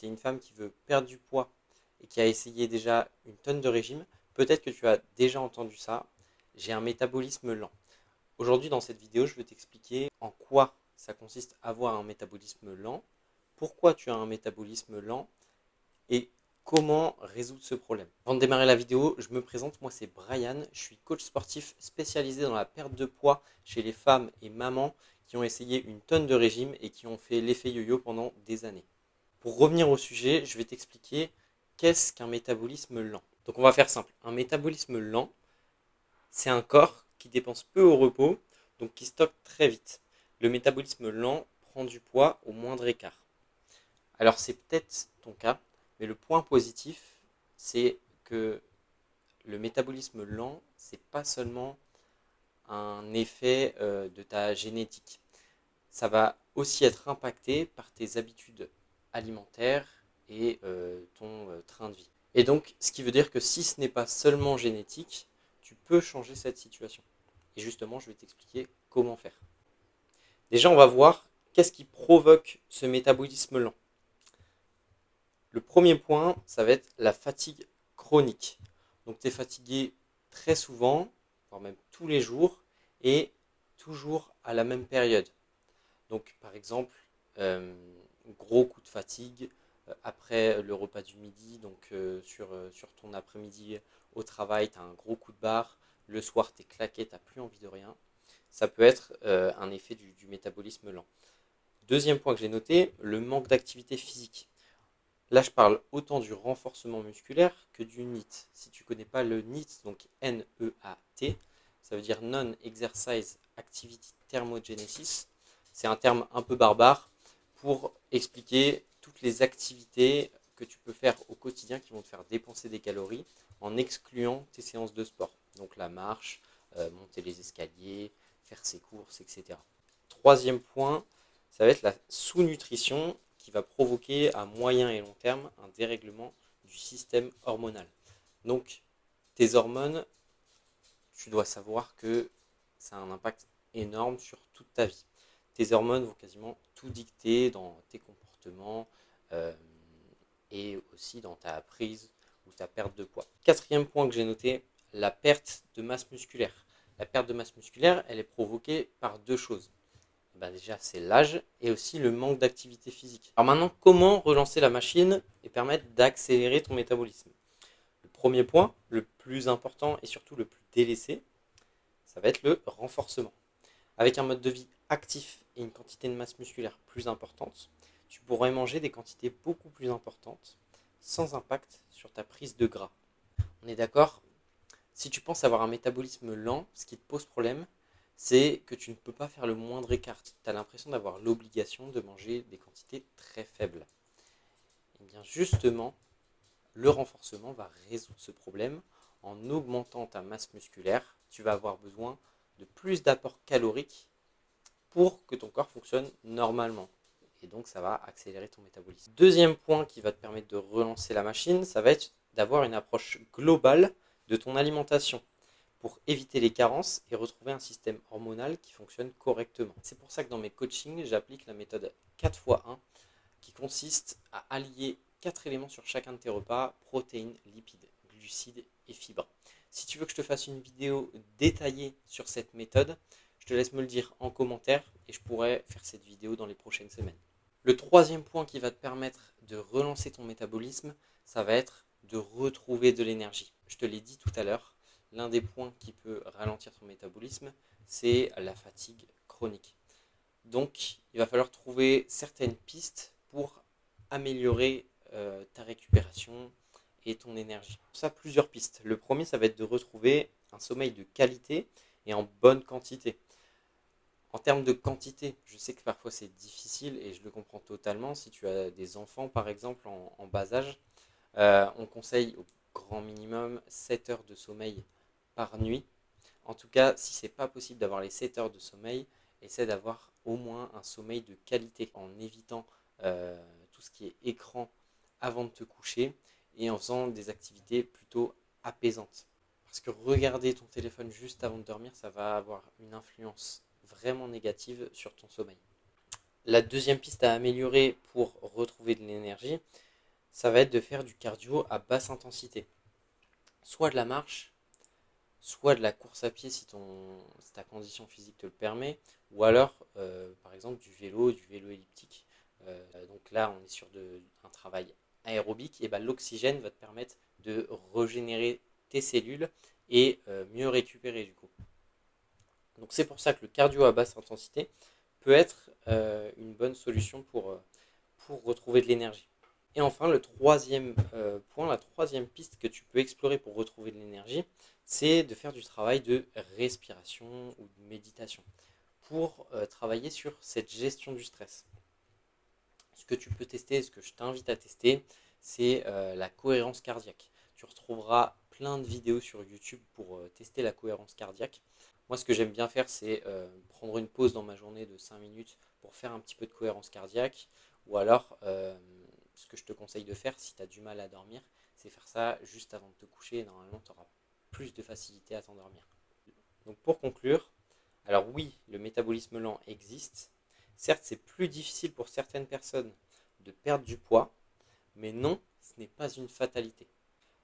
tu es une femme qui veut perdre du poids et qui a essayé déjà une tonne de régimes, peut-être que tu as déjà entendu ça, j'ai un métabolisme lent. Aujourd'hui, dans cette vidéo, je vais t'expliquer en quoi ça consiste à avoir un métabolisme lent, pourquoi tu as un métabolisme lent et comment résoudre ce problème. Avant de démarrer la vidéo, je me présente, moi c'est Brian, je suis coach sportif spécialisé dans la perte de poids chez les femmes et mamans qui ont essayé une tonne de régimes et qui ont fait l'effet yo-yo pendant des années. Pour revenir au sujet, je vais t'expliquer qu'est-ce qu'un métabolisme lent. Donc on va faire simple, un métabolisme lent, c'est un corps qui dépense peu au repos, donc qui stocke très vite. Le métabolisme lent prend du poids au moindre écart. Alors c'est peut-être ton cas, mais le point positif, c'est que le métabolisme lent, c'est pas seulement un effet de ta génétique. Ça va aussi être impacté par tes habitudes alimentaires et ton train de vie. Et donc, ce qui veut dire que si ce n'est pas seulement génétique, tu peux changer cette situation. Et justement, je vais t'expliquer comment faire. Déjà, on va voir qu'est-ce qui provoque ce métabolisme lent. Le premier point, ça va être la fatigue chronique. Donc tu es fatigué très souvent, voire même tous les jours, et toujours à la même période. Donc par exemple, gros coup de fatigue après le repas du midi, donc sur ton après-midi au travail, tu as un gros coup de barre, le soir tu es claqué, tu n'as plus envie de rien. Ça peut être un effet du métabolisme lent. Deuxième point que j'ai noté, le manque d'activité physique. Là, je parle autant du renforcement musculaire que du NEAT. Si tu ne connais pas le NEAT, donc N-E-A-T, ça veut dire Non-Exercise Activity Thermogenesis. C'est un terme un peu barbare pour expliquer toutes les activités que tu peux faire au quotidien qui vont te faire dépenser des calories en excluant tes séances de sport. Donc la marche, monter les escaliers, faire ses courses, etc. Troisième point, ça va être la sous-nutrition qui va provoquer à moyen et long terme un dérèglement du système hormonal. Donc, tes hormones, tu dois savoir que ça a un impact énorme sur toute ta vie. Tes hormones vont quasiment tout dicter dans tes comportements euh, et aussi dans ta prise ou ta perte de poids. Quatrième point que j'ai noté, la perte de masse musculaire. La perte de masse musculaire, elle est provoquée par deux choses. Ben déjà, c'est l'âge et aussi le manque d'activité physique. Alors maintenant, comment relancer la machine et permettre d'accélérer ton métabolisme? Le premier point, le plus important et surtout le plus délaissé, ça va être le renforcement. Avec un mode de vie actif et une quantité de masse musculaire plus importante, tu pourrais manger des quantités beaucoup plus importantes sans impact sur ta prise de gras. On est d'accord? Si tu penses avoir un métabolisme lent, ce qui te pose problème, c'est que tu ne peux pas faire le moindre écart. Tu as l'impression d'avoir l'obligation de manger des quantités très faibles. Et bien justement, le renforcement va résoudre ce problème en augmentant ta masse musculaire. Tu vas avoir besoin de plus d'apport calorique pour que ton corps fonctionne normalement. Et donc ça va accélérer ton métabolisme. Deuxième point qui va te permettre de relancer la machine, ça va être d'avoir une approche globale de ton alimentation pour éviter les carences et retrouver un système hormonal qui fonctionne correctement. C'est pour ça que dans mes coachings, j'applique la méthode 4x1 qui consiste à allier 4 éléments sur chacun de tes repas, protéines, lipides, glucides et fibres. Si tu veux que je te fasse une vidéo détaillée sur cette méthode, je te laisse me le dire en commentaire et je pourrai faire cette vidéo dans les prochaines semaines. Le troisième point qui va te permettre de relancer ton métabolisme, ça va être de retrouver de l'énergie. Je te l'ai dit tout à l'heure, l'un des points qui peut ralentir ton métabolisme, c'est la fatigue chronique. Donc, il va falloir trouver certaines pistes pour améliorer ta récupération et ton énergie. Pour ça, plusieurs pistes. Le premier, ça va être de retrouver un sommeil de qualité et en bonne quantité. En termes de quantité, je sais que parfois c'est difficile et je le comprends totalement. Si tu as des enfants, par exemple, en bas âge, on conseille au grand minimum 7 heures de sommeil par nuit. En tout cas, si ce n'est pas possible d'avoir les 7 heures de sommeil, essaie d'avoir au moins un sommeil de qualité en évitant tout ce qui est écran avant de te coucher et en faisant des activités plutôt apaisantes. Parce que regarder ton téléphone juste avant de dormir, ça va avoir une influence vraiment négative sur ton sommeil. La deuxième piste à améliorer pour retrouver de l'énergie, Ça va être de faire du cardio à basse intensité. Soit de la marche, soit de la course à pied si ta condition physique te le permet, ou alors par exemple du vélo elliptique. Donc là, on est sur un travail aérobique, et ben, l'oxygène va te permettre de régénérer tes cellules et mieux récupérer du coup. Donc c'est pour ça que le cardio à basse intensité peut être une bonne solution pour retrouver de l'énergie. Et enfin, le troisième point, la troisième piste que tu peux explorer pour retrouver de l'énergie, c'est de faire du travail de respiration ou de méditation pour travailler sur cette gestion du stress. Ce que tu peux tester, ce que je t'invite à tester, c'est la cohérence cardiaque. Tu retrouveras plein de vidéos sur YouTube pour tester la cohérence cardiaque. Moi, ce que j'aime bien faire, c'est prendre une pause dans ma journée de 5 minutes pour faire un petit peu de cohérence cardiaque. Ou alors, ce que je te conseille de faire si tu as du mal à dormir, c'est faire ça juste avant de te coucher. Et normalement, tu auras plus de facilité à t'endormir. Donc pour conclure, alors oui, le métabolisme lent existe. Certes, c'est plus difficile pour certaines personnes de perdre du poids, mais non, ce n'est pas une fatalité.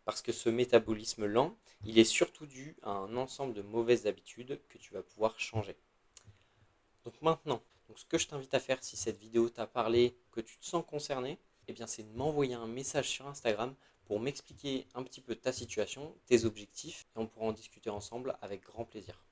Parce que ce métabolisme lent, il est surtout dû à un ensemble de mauvaises habitudes que tu vas pouvoir changer. Donc maintenant, ce que je t'invite à faire si cette vidéo t'a parlé, que tu te sens concerné, eh bien c'est de m'envoyer un message sur Instagram pour m'expliquer un petit peu ta situation, tes objectifs, et on pourra en discuter ensemble avec grand plaisir.